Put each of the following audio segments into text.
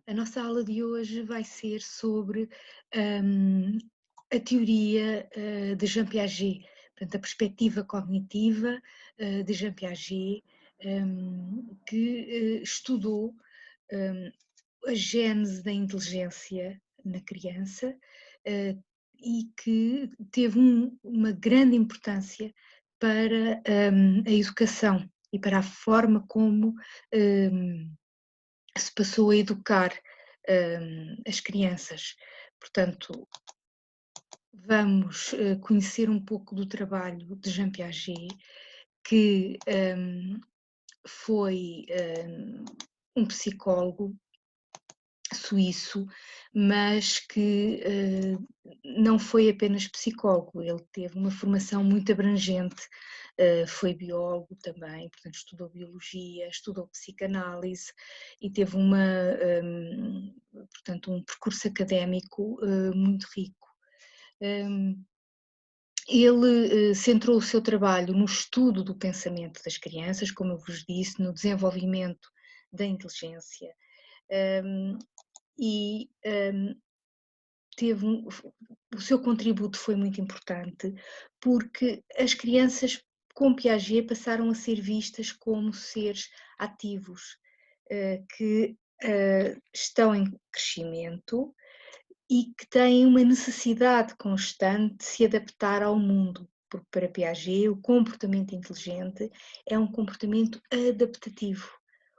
A nossa aula de hoje vai ser sobre hum, a teoria de Jean Piaget, portanto, a perspectiva cognitiva de Jean Piaget, que estudou hum, a gênese da inteligência na criança e que teve uma grande importância para a educação e para a forma como hum, se passou a educar as crianças. Portanto, vamos conhecer um pouco do trabalho de Jean Piaget, que foi um psicólogo suíço, mas que não foi apenas psicólogo, ele teve uma formação muito abrangente, foi biólogo também, portanto estudou biologia, estudou psicanálise e teve portanto, um percurso académico muito rico. Ele centrou o seu trabalho no estudo do pensamento das crianças, como eu vos disse, no desenvolvimento da inteligência, e teve o seu contributo foi muito importante, porque as crianças com Piaget passaram a ser vistas como seres ativos, que estão em crescimento e que têm uma necessidade constante de se adaptar ao mundo, porque para Piaget o comportamento inteligente é um comportamento adaptativo.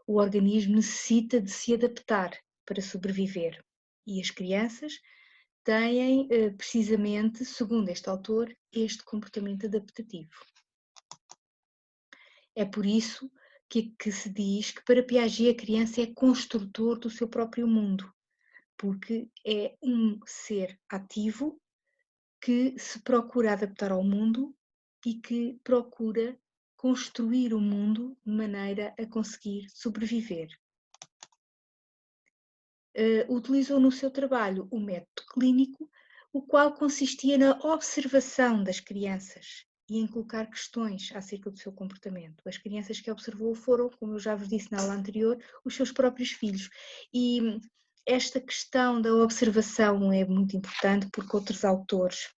O organismo necessita de se adaptar para sobreviver. E as crianças têm, precisamente, segundo este autor, este comportamento adaptativo. É por isso que se diz que para Piaget a criança é construtor do seu próprio mundo, porque é um ser ativo que se procura adaptar ao mundo e que procura construir o mundo de maneira a conseguir sobreviver. Utilizou no seu trabalho o método clínico, o qual consistia na observação das crianças e em colocar questões acerca do seu comportamento. As crianças que observou foram, como eu já vos disse na aula anterior, os seus próprios filhos. E esta questão da observação é muito importante porque outros autores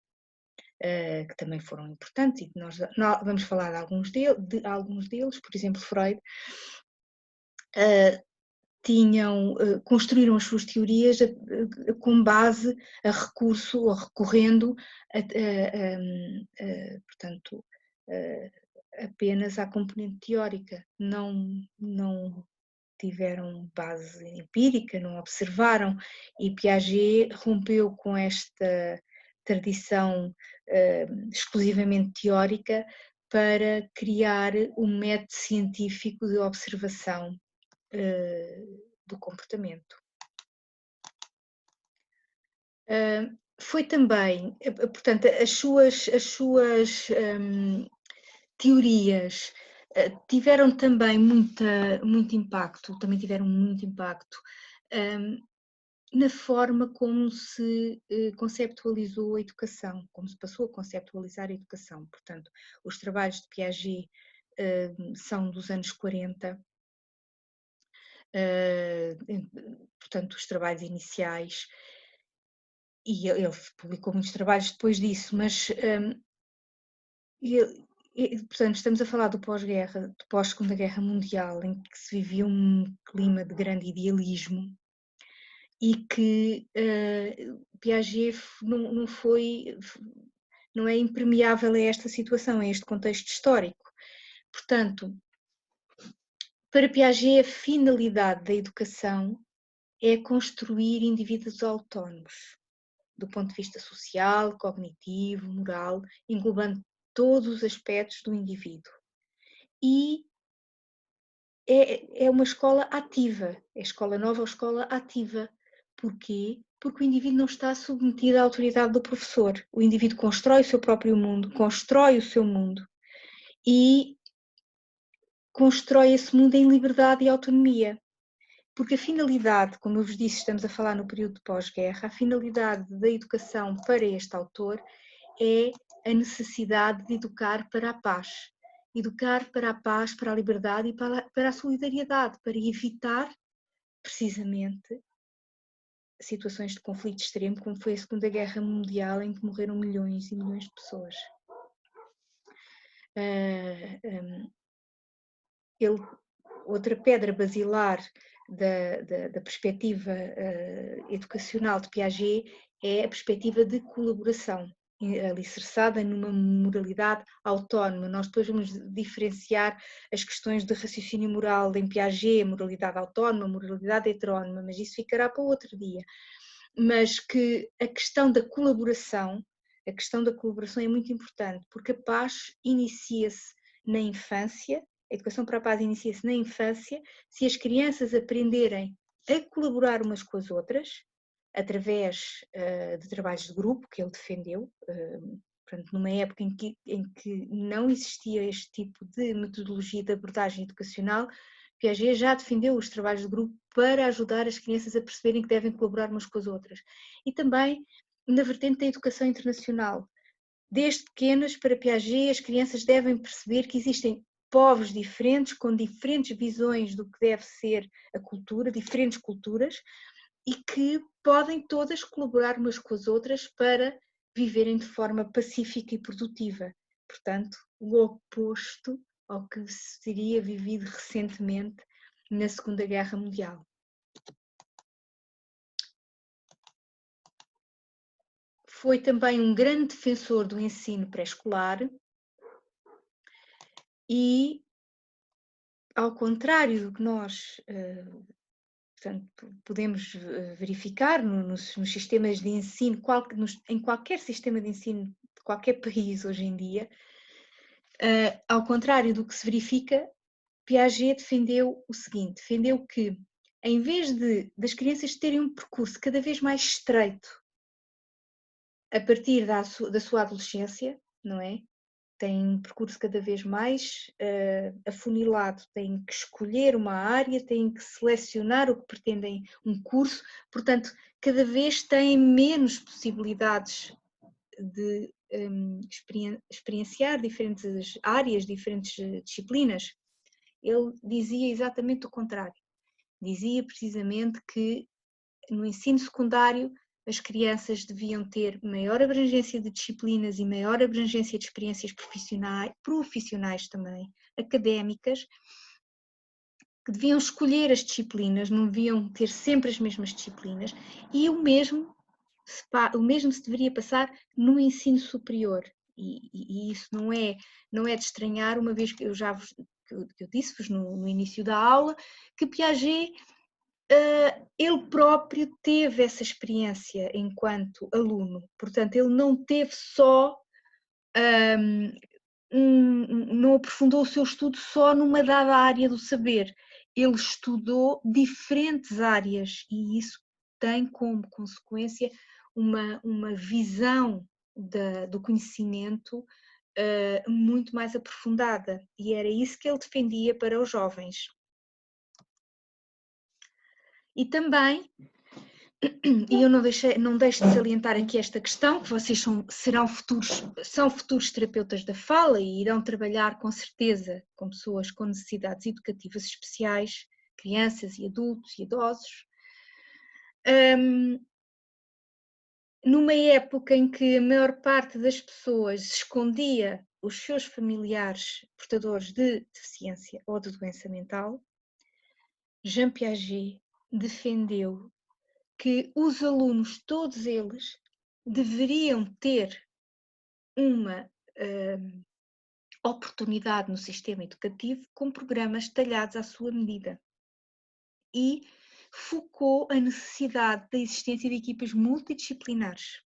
que também foram importantes e que nós vamos falar de alguns deles, por exemplo, Freud, construíram as suas teorias com base a recurso ou recorrendo portanto, apenas à componente teórica, não tiveram base empírica, não observaram, e Piaget rompeu com esta tradição exclusivamente teórica para criar um método científico de observação do comportamento. Foi também, portanto, as suas teorias tiveram também muito impacto, também tiveram muito impacto na forma como se conceptualizou a educação, como se passou a conceptualizar a educação. Portanto, os trabalhos de Piaget são dos anos 40, portanto, os trabalhos iniciais, e ele publicou muitos trabalhos depois disso, mas portanto, estamos a falar do pós-guerra, do pós-Segunda Guerra Mundial, em que se vivia um clima de grande idealismo e que Piaget não é impermeável a esta situação, a este contexto histórico. Portanto, para Piaget a finalidade da educação é construir indivíduos autónomos, do ponto de vista social, cognitivo, moral, englobando todos os aspectos do indivíduo. E é uma escola ativa, é escola nova ou escola ativa. Porquê? Porque o indivíduo não está submetido à autoridade do professor. O indivíduo constrói o seu próprio mundo, constrói o seu mundo e constrói esse mundo em liberdade e autonomia. Porque a finalidade, como eu vos disse, estamos a falar no período de pós-guerra, a finalidade da educação para este autor é a necessidade de educar para a paz. Educar para a paz, para a liberdade e para a solidariedade, para evitar, precisamente, situações de conflito extremo, como foi a Segunda Guerra Mundial, em que morreram milhões e milhões de pessoas. Outra pedra basilar da perspectiva educacional de Piaget é a perspectiva de colaboração, alicerçada numa moralidade autónoma. Nós depois vamos diferenciar as questões de raciocínio moral em Piaget, moralidade autónoma, moralidade heterónoma, mas isso ficará para outro dia. Mas que a questão da colaboração é muito importante, porque a paz inicia-se na infância. A educação para a paz inicia-se na infância, se as crianças aprenderem a colaborar umas com as outras, através de trabalhos de grupo, que ele defendeu, portanto, numa época em que não existia este tipo de metodologia de abordagem educacional, Piaget já defendeu os trabalhos de grupo para ajudar as crianças a perceberem que devem colaborar umas com as outras. E também na vertente da educação internacional. Desde pequenas, para Piaget, as crianças devem perceber que existem povos diferentes, com diferentes visões do que deve ser a cultura, diferentes culturas, e que podem todas colaborar umas com as outras para viverem de forma pacífica e produtiva. Portanto, o oposto ao que se teria vivido recentemente na Segunda Guerra Mundial. Foi também um grande defensor do ensino pré-escolar e, ao contrário do que nós portanto, podemos verificar nos sistemas de ensino, em qualquer sistema de ensino de qualquer país hoje em dia, ao contrário do que se verifica, Piaget defendeu o seguinte, defendeu que, em vez das crianças terem um percurso cada vez mais estreito a partir da sua adolescência, não é? Têm um percurso cada vez mais afunilado, têm que escolher uma área, têm que selecionar o que pretendem, um curso, portanto, cada vez têm menos possibilidades de experienciar diferentes áreas, diferentes disciplinas. Ele dizia exatamente o contrário. Dizia precisamente que no ensino secundário as crianças deviam ter maior abrangência de disciplinas e maior abrangência de experiências profissionais também, académicas, que deviam escolher as disciplinas, não deviam ter sempre as mesmas disciplinas, e o mesmo se deveria passar no ensino superior. E isso não é de estranhar, uma vez que eu disse-vos no início da aula, que Piaget ele próprio teve essa experiência enquanto aluno, portanto ele não teve só, não aprofundou o seu estudo só numa dada área do saber, ele estudou diferentes áreas e isso tem como consequência uma visão do conhecimento muito mais aprofundada e era isso que ele defendia para os jovens. E também, e eu não deixo de salientar aqui esta questão, que vocês são futuros terapeutas da fala e irão trabalhar com certeza com pessoas com necessidades educativas especiais, crianças e adultos e idosos. Numa época em que a maior parte das pessoas escondia os seus familiares portadores de deficiência ou de doença mental, Jean Piaget defendeu que os alunos, todos eles, deveriam ter uma oportunidade no sistema educativo com programas talhados à sua medida. E focou a necessidade da existência de equipas multidisciplinares.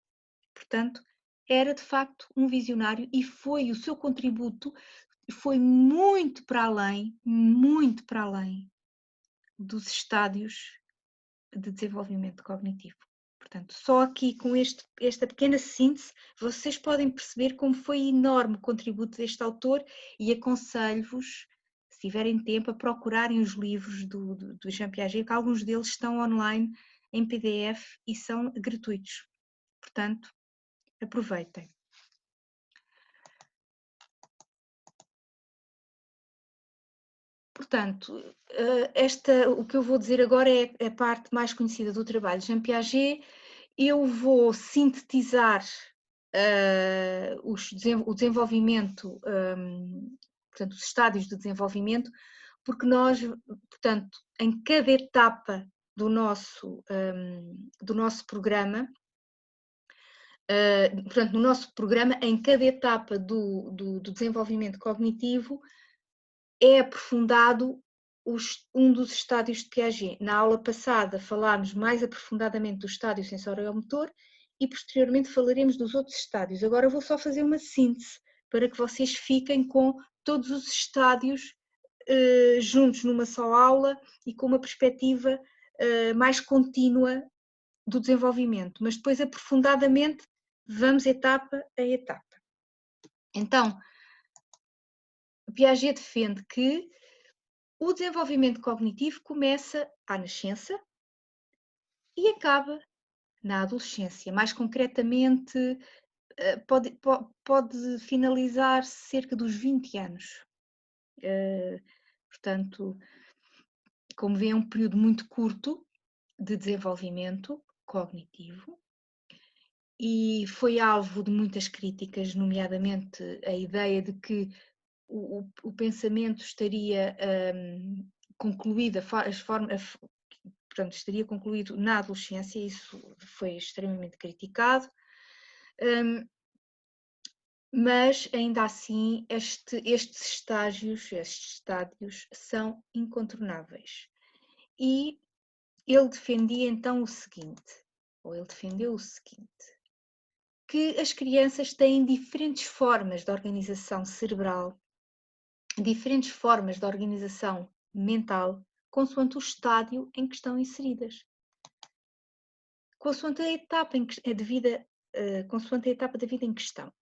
Portanto, era de facto um visionário e o seu contributo foi muito para além dos estádios de desenvolvimento cognitivo. Portanto, só aqui com esta pequena síntese, vocês podem perceber como foi enorme o contributo deste autor e aconselho-vos, se tiverem tempo, a procurarem os livros do Jean Piaget, que alguns deles estão online em PDF e são gratuitos. Portanto, aproveitem. Portanto, o que eu vou dizer agora é a parte mais conhecida do trabalho de Jean Piaget. Eu vou sintetizar o desenvolvimento, portanto, os estádios de desenvolvimento, porque nós, portanto, em cada etapa do nosso programa, portanto, no nosso programa, em cada etapa do desenvolvimento cognitivo, é aprofundado um dos estádios de Piaget. Na aula passada falámos mais aprofundadamente do estádio sensorial-motor e posteriormente falaremos dos outros estádios. Agora eu vou só fazer uma síntese para que vocês fiquem com todos os estádios juntos numa só aula e com uma perspectiva mais contínua do desenvolvimento, mas depois aprofundadamente vamos etapa a etapa. Então, Piaget defende que o desenvolvimento cognitivo começa à nascença e acaba na adolescência. Mais concretamente, pode finalizar cerca dos 20 anos. Portanto, como vê, é um período muito curto de desenvolvimento cognitivo e foi alvo de muitas críticas, nomeadamente a ideia de que o pensamento estaria concluído, portanto, estaria concluído na adolescência. Isso foi extremamente criticado, mas ainda assim estes estádios são incontornáveis. E ele defendeu o seguinte, que as crianças têm diferentes formas de organização cerebral, diferentes formas de organização mental, consoante o estádio em que estão inseridas. Consoante a etapa da vida em questão.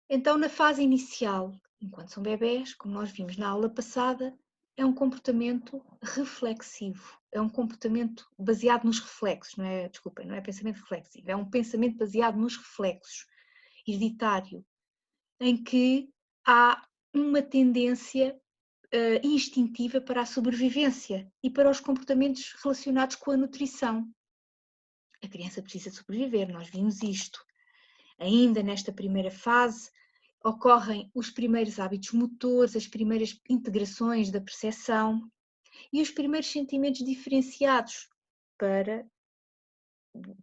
Então, na fase inicial, enquanto são bebés, como nós vimos na aula passada, é um comportamento reflexivo, é um comportamento baseado nos reflexos, não é pensamento reflexivo, é um pensamento baseado nos reflexos, hereditário, em que há uma tendência instintiva para a sobrevivência e para os comportamentos relacionados com a nutrição. A criança precisa sobreviver, nós vimos isto. Ainda nesta primeira fase, ocorrem os primeiros hábitos motores, as primeiras integrações da percepção e os primeiros sentimentos diferenciados para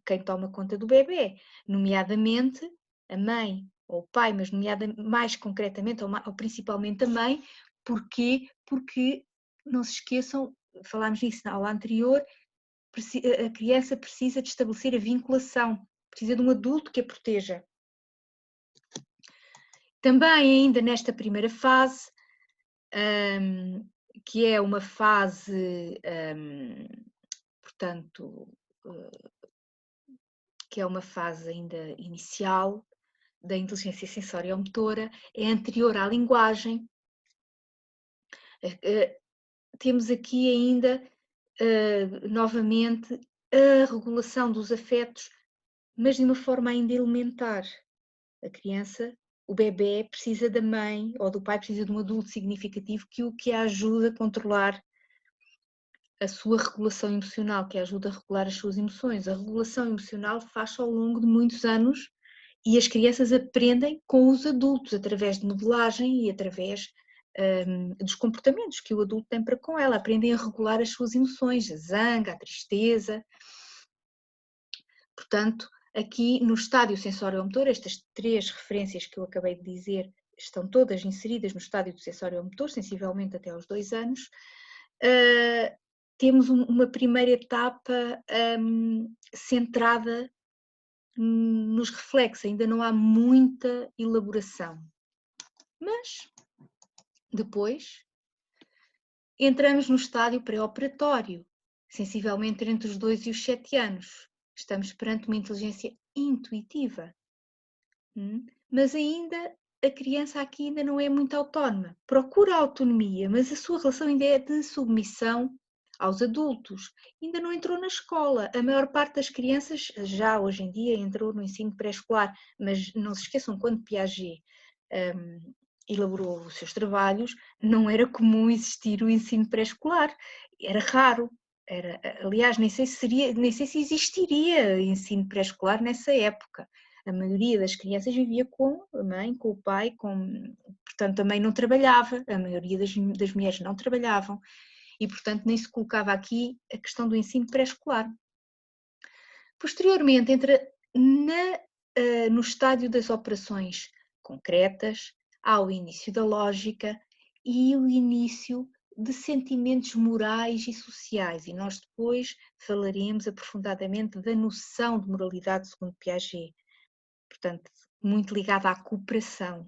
quem toma conta do bebê, nomeadamente a mãe ou o pai, mas mais concretamente ou principalmente a mãe. Porquê? Porque, não se esqueçam, falámos nisso na aula anterior, a criança precisa de estabelecer a vinculação, precisa de um adulto que a proteja. Também ainda nesta primeira fase, que é uma fase, portanto, que é uma fase ainda inicial da inteligência sensorial-motora, é anterior à linguagem. Temos aqui ainda, novamente, a regulação dos afetos, mas de uma forma ainda elementar. A criança, o bebê, precisa da mãe ou do pai, precisa de um adulto significativo que a ajude a controlar a sua regulação emocional, que a ajuda a regular as suas emoções. A regulação emocional faz-se ao longo de muitos anos e as crianças aprendem com os adultos, através de modelagem e através dos comportamentos que o adulto tem para com ela. Aprendem a regular as suas emoções, a zanga, a tristeza. Portanto, aqui no estádio sensório-motor, estas 3 referências que eu acabei de dizer estão todas inseridas no estádio do sensório-motor, sensivelmente até aos 2 anos. Temos uma primeira etapa centrada nos reflexos, ainda não há muita elaboração. Mas depois entramos no estádio pré-operatório, sensivelmente entre os 2 e os 7 anos. Estamos perante uma inteligência intuitiva. Mas ainda a criança aqui ainda não é muito autónoma. Procura autonomia, mas a sua relação ainda é de submissão aos adultos. Ainda não entrou na escola. A maior parte das crianças já hoje em dia entrou no ensino pré-escolar, mas não se esqueçam, quando Piaget elaborou os seus trabalhos, não era comum existir o ensino pré-escolar, era raro. Aliás, nem sei se existiria ensino pré-escolar nessa época. A maioria das crianças vivia com a mãe, com o pai, portanto também não trabalhava, a maioria das mulheres não trabalhavam e portanto nem se colocava aqui a questão do ensino pré-escolar. Posteriormente entra no estádio das operações concretas, há o início da lógica e o início de sentimentos morais e sociais, e nós depois falaremos aprofundadamente da noção de moralidade segundo Piaget, portanto, muito ligada à cooperação.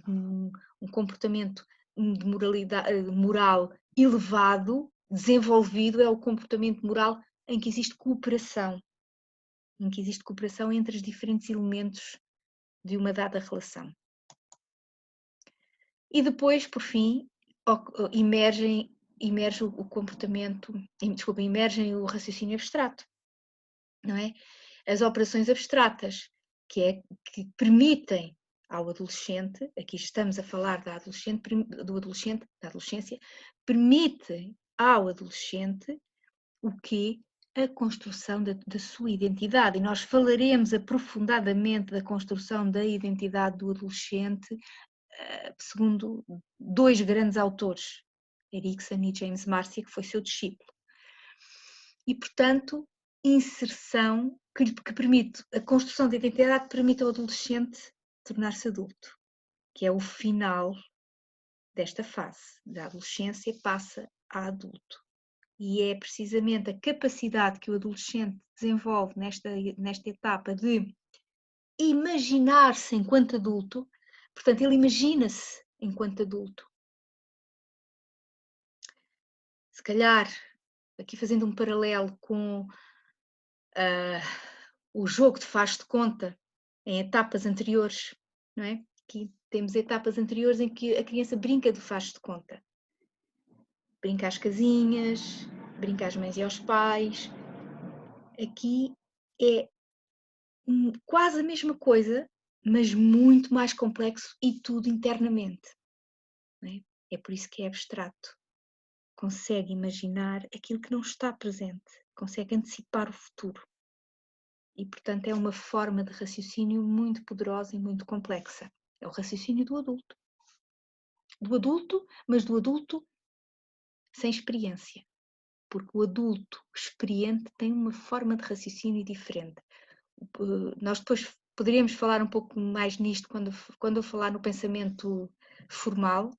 Um comportamento de moralidade, moral elevado, desenvolvido, é o comportamento moral em que existe cooperação, entre os diferentes elementos de uma dada relação. E depois, por fim, emerge o comportamento, emergem o raciocínio abstrato, não é? As operações abstratas, que permitem ao adolescente, aqui estamos a falar da adolescência, permitem ao adolescente o quê? A construção da sua identidade, e nós falaremos aprofundadamente da construção da identidade do adolescente, segundo dois grandes autores, Erikson e James Marcia, que foi seu discípulo. E, portanto, inserção que permite, a construção da identidade permite ao adolescente tornar-se adulto, que é o final desta fase. Da adolescência passa a adulto. E é precisamente a capacidade que o adolescente desenvolve nesta etapa de imaginar-se enquanto adulto, portanto, ele imagina-se enquanto adulto. Se calhar, aqui fazendo um paralelo com o jogo de faz de conta em etapas anteriores, não é? Aqui temos etapas anteriores em que a criança brinca de faz de conta. Brinca às casinhas, brinca às mães e aos pais. Aqui é quase a mesma coisa, mas muito mais complexo e tudo internamente. Não é? É por isso que é abstrato. Consegue imaginar aquilo que não está presente, consegue antecipar o futuro. E, portanto, é uma forma de raciocínio muito poderosa e muito complexa. É o raciocínio do adulto. Mas do adulto sem experiência. Porque o adulto experiente tem uma forma de raciocínio diferente. Nós depois poderíamos falar um pouco mais nisto quando eu falar no pensamento formal,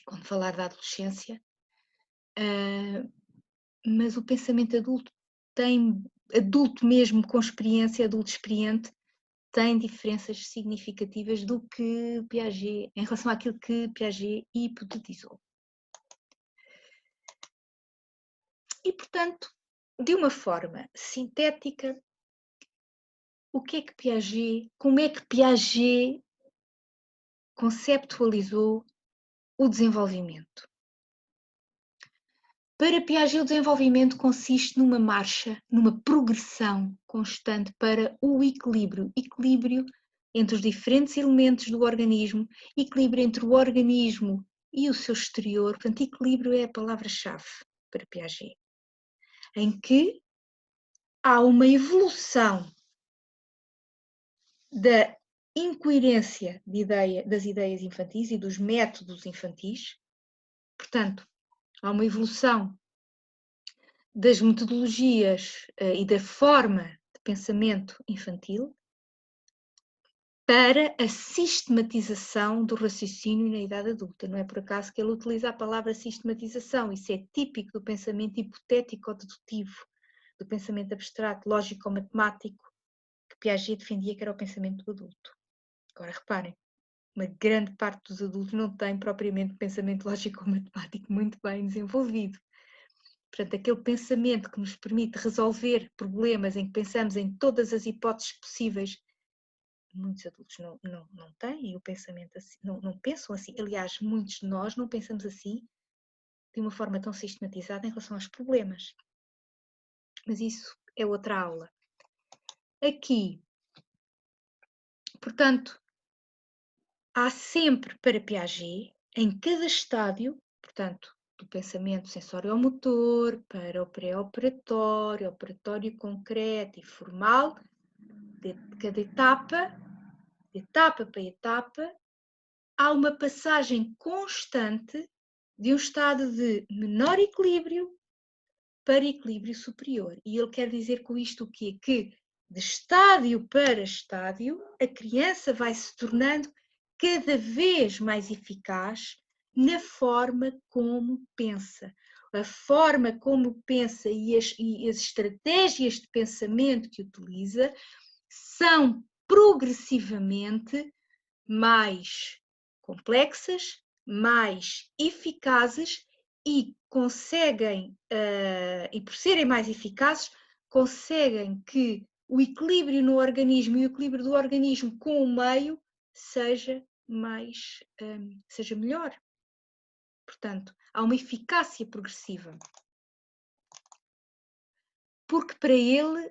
quando falar da adolescência. Mas o pensamento adulto mesmo com experiência, adulto experiente, tem diferenças significativas do que Piaget, em relação àquilo que Piaget hipotetizou. E, portanto, de uma forma sintética, como é que Piaget conceptualizou o desenvolvimento? Para Piaget, o desenvolvimento consiste numa marcha, numa progressão constante para o equilíbrio entre os diferentes elementos do organismo, equilíbrio entre o organismo e o seu exterior. Portanto, equilíbrio é a palavra-chave para Piaget, em que há uma evolução da incoerência das ideias infantis e dos métodos infantis. Portanto, há uma evolução das metodologias e da forma de pensamento infantil para a sistematização do raciocínio na idade adulta. Não é por acaso que ele utiliza a palavra sistematização. Isso é típico do pensamento hipotético-dedutivo, do pensamento abstrato, lógico-matemático, que Piaget defendia que era o pensamento do adulto. Agora reparem, uma grande parte dos adultos não tem propriamente pensamento lógico-matemático muito bem desenvolvido. Portanto, aquele pensamento que nos permite resolver problemas em que pensamos em todas as hipóteses possíveis, muitos adultos não têm o pensamento assim, não pensam assim. Aliás, muitos de nós não pensamos assim de uma forma tão sistematizada em relação aos problemas. Mas isso é outra aula. Aqui, portanto, há sempre para Piaget, em cada estádio, portanto, do pensamento sensório-motor para o pré-operatório, operatório concreto e formal, de cada etapa, de etapa para etapa, há uma passagem constante de um estado de menor equilíbrio para equilíbrio superior. E ele quer dizer com isto o quê? Que de estádio para estádio, a criança vai se tornando cada vez mais eficaz na forma como pensa. A forma como pensa e as estratégias de pensamento que utiliza são progressivamente mais complexas, mais eficazes e conseguem, e por serem mais eficazes, conseguem que o equilíbrio no organismo e o equilíbrio do organismo com o meio seja seja melhor. Portanto, há uma eficácia progressiva. Porque para ele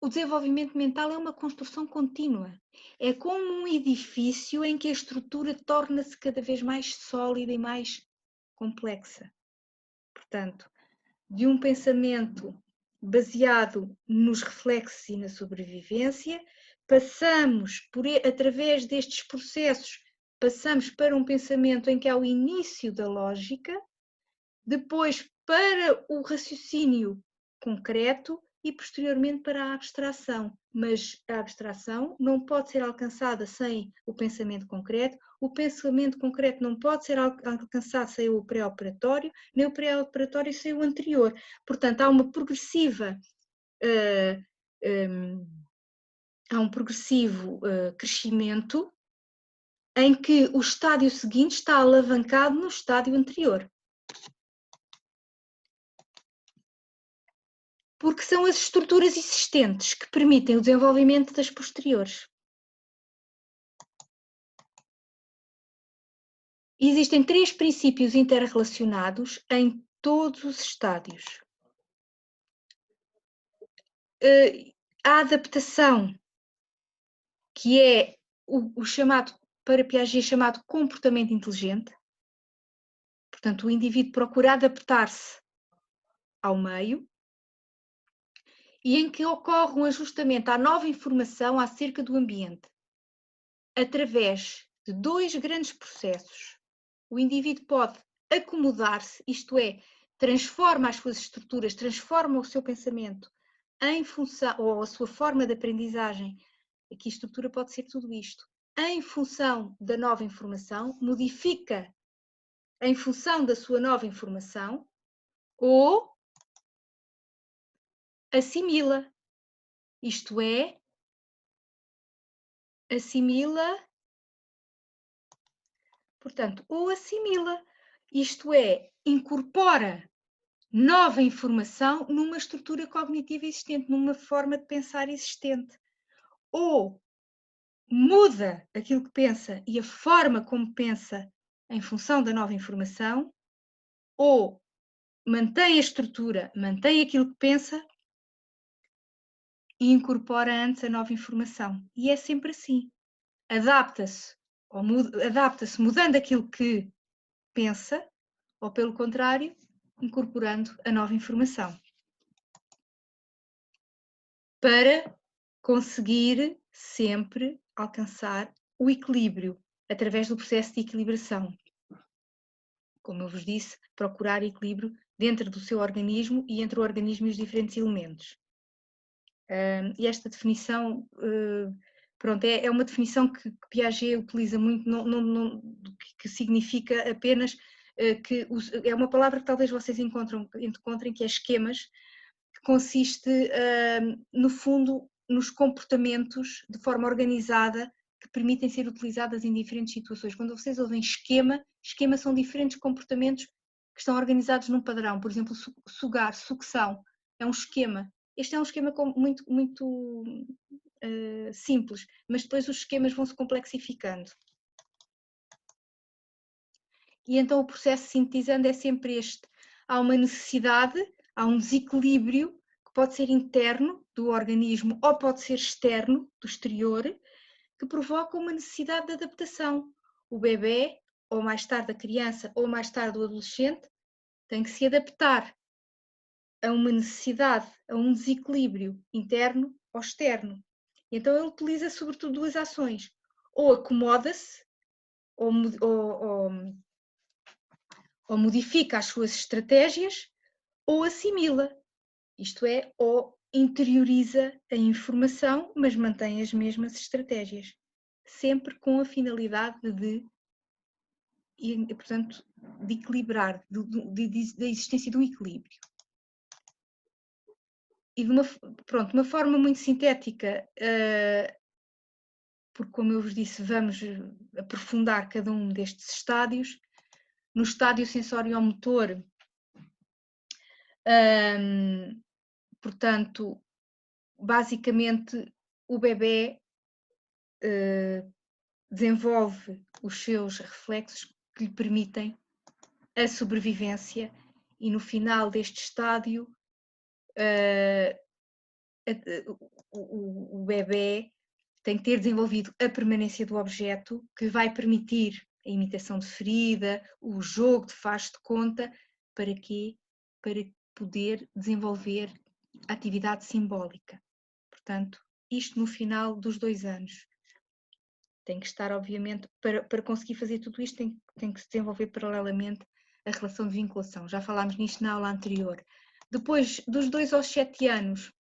o desenvolvimento mental é uma construção contínua. É como um edifício em que a estrutura torna-se cada vez mais sólida e mais complexa. Portanto, de um pensamento baseado nos reflexos e na sobrevivência, passamos através destes processos, passamos para um pensamento em que há o início da lógica, depois para o raciocínio concreto e posteriormente para a abstração. Mas a abstração não pode ser alcançada sem o pensamento concreto, o pensamento concreto não pode ser alcançado sem o pré-operatório, nem o pré-operatório sem o anterior. Portanto, há uma progressiva há um progressivo crescimento em que o estádio seguinte está alavancado no estádio anterior. Porque são as estruturas existentes que permitem o desenvolvimento das posteriores. Existem 3 princípios interrelacionados em todos os estádios. A adaptação, que é o chamado, para Piaget, chamado comportamento inteligente. Portanto, o indivíduo procura adaptar-se ao meio, e em que ocorre um ajustamento à nova informação acerca do ambiente, através de 2 grandes processos. O indivíduo pode acomodar-se, isto é, transforma as suas estruturas, transforma o seu pensamento em função, ou a sua forma de aprendizagem, aqui a estrutura pode ser tudo isto, em função da nova informação, modifica em função da sua nova informação, ou assimila, isto é, assimila, portanto, ou assimila, isto é, incorpora nova informação numa estrutura cognitiva existente, numa forma de pensar existente. Ou muda aquilo que pensa e a forma como pensa em função da nova informação, ou mantém a estrutura, mantém aquilo que pensa e incorpora antes a nova informação. E é sempre assim. Adapta-se mudando aquilo que pensa, ou pelo contrário, incorporando a nova informação. Para conseguir sempre alcançar o equilíbrio através do processo de equilibração. Como eu vos disse, procurar equilíbrio dentro do seu organismo e entre o organismo e os diferentes elementos. E esta definição, pronto, é uma definição que Piaget utiliza muito, que significa apenas que é uma palavra que talvez vocês encontrem, que é esquemas, que consiste, no fundo, nos comportamentos de forma organizada que permitem ser utilizadas em diferentes situações. Quando vocês ouvem esquema são diferentes comportamentos que estão organizados num padrão. Por exemplo, sugar, sucção, é um esquema. Este é um esquema muito simples, mas depois os esquemas vão se complexificando. E então o processo sintetizando é sempre este. Há uma necessidade, há um desequilíbrio que pode ser interno do organismo ou pode ser externo, do exterior, que provocam uma necessidade de adaptação. O bebê, ou mais tarde a criança, ou mais tarde o adolescente, tem que se adaptar a uma necessidade, a um desequilíbrio interno ou externo. Então ele utiliza sobretudo duas ações: ou acomoda-se, ou modifica as suas estratégias, ou assimila, isto é, ou interioriza a informação, mas mantém as mesmas estratégias, sempre com a finalidade portanto, de equilibrar, da existência de um equilíbrio. E de uma forma muito sintética, porque, como eu vos disse, vamos aprofundar cada um destes estádios. No estádio sensório-motor, portanto, basicamente, o bebê desenvolve os seus reflexos que lhe permitem a sobrevivência, e no final deste estádio, o bebê tem que ter desenvolvido a permanência do objeto, que vai permitir a imitação de ferida, o jogo de faz de conta, para quê? Para poder desenvolver a atividade simbólica. Portanto, isto no final dos 2 anos. Tem que estar, obviamente, para conseguir fazer tudo isto, tem que se desenvolver paralelamente a relação de vinculação. Já falámos nisto na aula anterior. Depois, dos 2 aos 7 anos,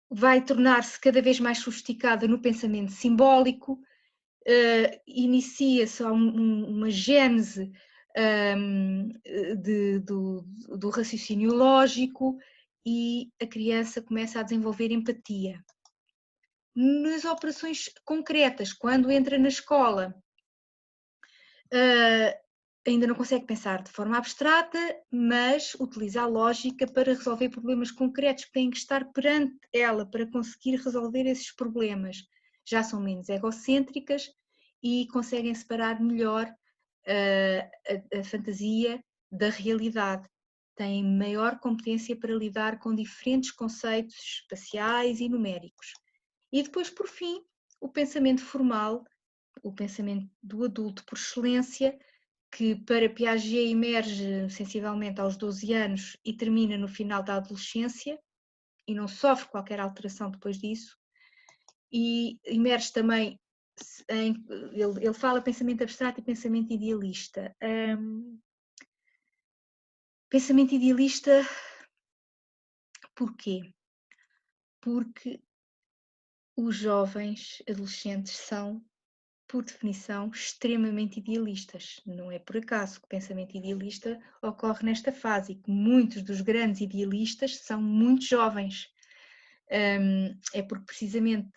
vai tornar-se cada vez mais sofisticada no pensamento simbólico, inicia-se uma gênese do raciocínio lógico, e a criança começa a desenvolver empatia. Nas operações concretas, quando entra na escola, ainda não consegue pensar de forma abstrata, mas utiliza a lógica para resolver problemas concretos que têm que estar perante ela para conseguir resolver esses problemas. Já são menos egocêntricas e conseguem separar melhor a fantasia da realidade. Têm maior competência para lidar com diferentes conceitos espaciais e numéricos. E depois, por fim, o pensamento formal, o pensamento do adulto por excelência, que para Piaget emerge sensivelmente aos 12 anos e termina no final da adolescência, e não sofre qualquer alteração depois disso, e emerge também, ele fala pensamento abstrato e pensamento idealista. Pensamento idealista, porquê? Porque os jovens adolescentes são, por definição, extremamente idealistas. Não é por acaso que o pensamento idealista ocorre nesta fase, e que muitos dos grandes idealistas são muito jovens. É porque, precisamente,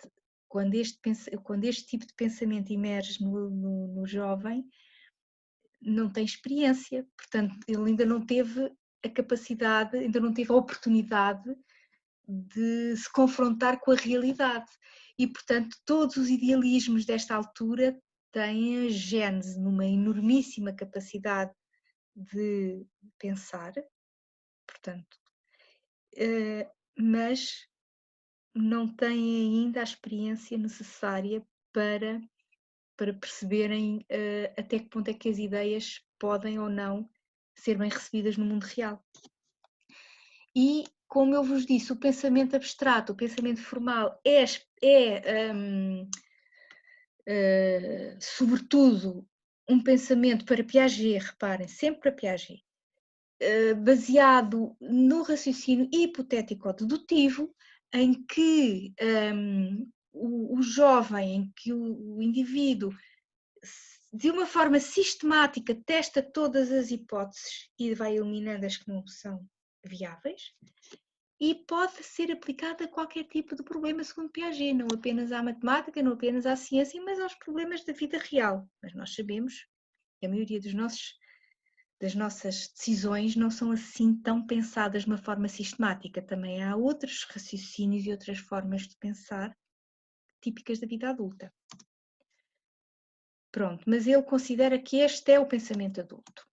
quando este tipo de pensamento emerge no jovem, não tem experiência, portanto, ele ainda não teve a capacidade, ainda não teve a oportunidade de se confrontar com a realidade. E, portanto, todos os idealismos desta altura têm a gênese numa enormíssima capacidade de pensar, portanto, mas não têm ainda a experiência necessária para perceberem até que ponto é que as ideias podem ou não ser bem recebidas no mundo real. E, como eu vos disse, o pensamento abstrato, o pensamento formal sobretudo, um pensamento para Piaget, reparem, sempre para Piaget, baseado no raciocínio hipotético-dedutivo, em que o jovem, em que o indivíduo, de uma forma sistemática, testa todas as hipóteses e vai eliminando as que não são viáveis, e pode ser aplicada a qualquer tipo de problema, segundo Piaget, não apenas à matemática, não apenas à ciência, mas aos problemas da vida real. Mas nós sabemos que a maioria das nossas decisões não são assim tão pensadas de uma forma sistemática. Também há outros raciocínios e outras formas de pensar típicas da vida adulta. Pronto, mas ele considera que este é o pensamento adulto.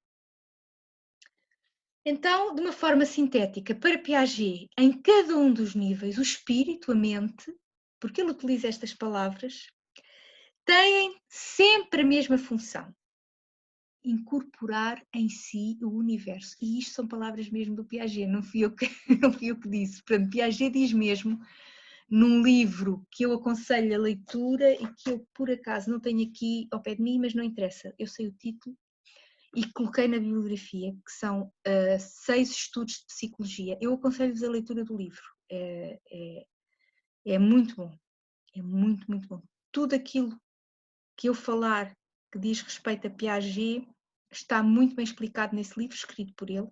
Então, de uma forma sintética, para Piaget, em cada um dos níveis, o espírito, a mente, porque ele utiliza estas palavras, têm sempre a mesma função: incorporar em si o universo. E isto são palavras mesmo do Piaget, não fui eu que, não fui eu que disse. Portanto, Piaget diz mesmo, num livro que eu aconselho a leitura e que eu, por acaso, não tenho aqui ao pé de mim, mas não interessa, eu sei o título e coloquei na bibliografia, que são 6 estudos de psicologia. Eu aconselho-vos a leitura do livro. É muito bom. É muito, muito bom. Tudo aquilo que eu falar que diz respeito a Piaget está muito bem explicado nesse livro, escrito por ele,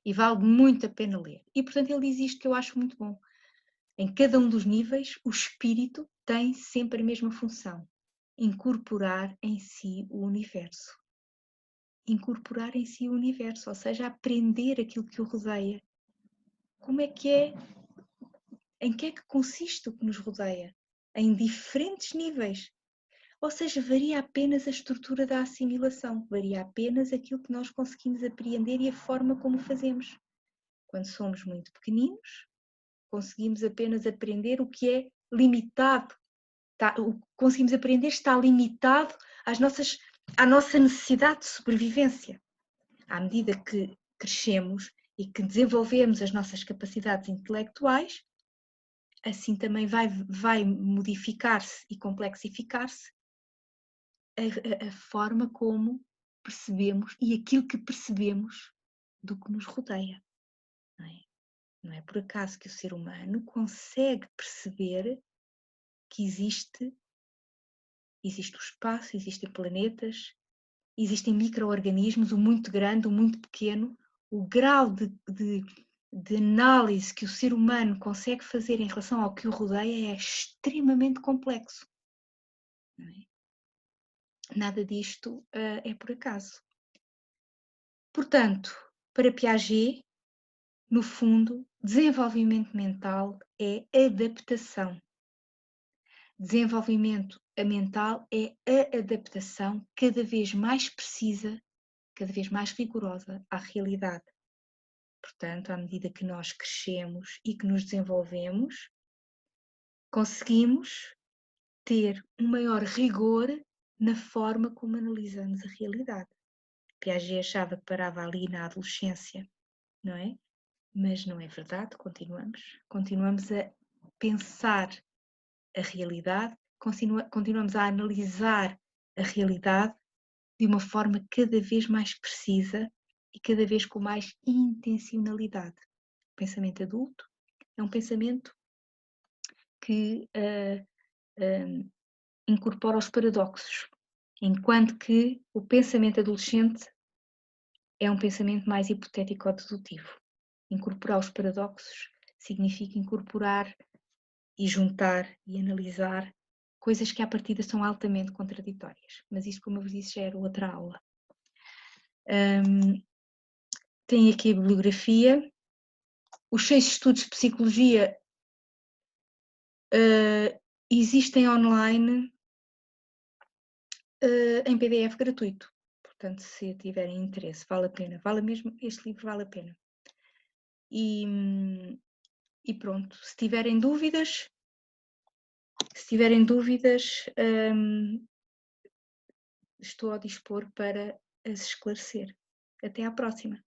e vale muito a pena ler. E, portanto, ele diz isto que eu acho muito bom. Em cada um dos níveis, o espírito tem sempre a mesma função: incorporar em si o universo. Incorporar em si o universo, ou seja, aprender aquilo que o rodeia. Como é que é? Em que é que consiste o que nos rodeia? Em diferentes níveis. Ou seja, varia apenas a estrutura da assimilação, varia apenas aquilo que nós conseguimos apreender e a forma como o fazemos. Quando somos muito pequeninos, conseguimos apenas aprender o que é limitado. O que conseguimos aprender está limitado à nossa necessidade de sobrevivência. À medida que crescemos e que desenvolvemos as nossas capacidades intelectuais, assim também vai modificar-se e complexificar-se a forma como percebemos e aquilo que percebemos do que nos rodeia. Não é? Não é por acaso que o ser humano consegue perceber que existe o espaço, existem planetas, existem micro-organismos, o muito grande, o muito pequeno, o grau de análise que o ser humano consegue fazer em relação ao que o rodeia é extremamente complexo. Não é? Nada disto é por acaso. Portanto, para Piaget, no fundo, desenvolvimento mental é adaptação. Desenvolvimento mental é a adaptação cada vez mais precisa, cada vez mais rigorosa à realidade. Portanto, à medida que nós crescemos e que nos desenvolvemos, conseguimos ter um maior rigor na forma como analisamos a realidade. Piaget achava que parava ali na adolescência, não é? Mas não é verdade, continuamos a pensar a realidade, continuamos a analisar a realidade de uma forma cada vez mais precisa e cada vez com mais intencionalidade. O pensamento adulto é um pensamento que incorpora os paradoxos, enquanto que o pensamento adolescente é um pensamento mais hipotético-dedutivo. Incorporar os paradoxos significa incorporar e juntar e analisar coisas que à partida são altamente contraditórias. Mas isto, como eu vos disse, já era outra aula. Tem aqui a bibliografia. Os 6 estudos de psicologia existem online em PDF gratuito. Portanto, se tiverem interesse, vale a pena. Vale mesmo, este livro vale a pena. E pronto, se tiverem dúvidas, estou a dispor para as esclarecer. Até à próxima.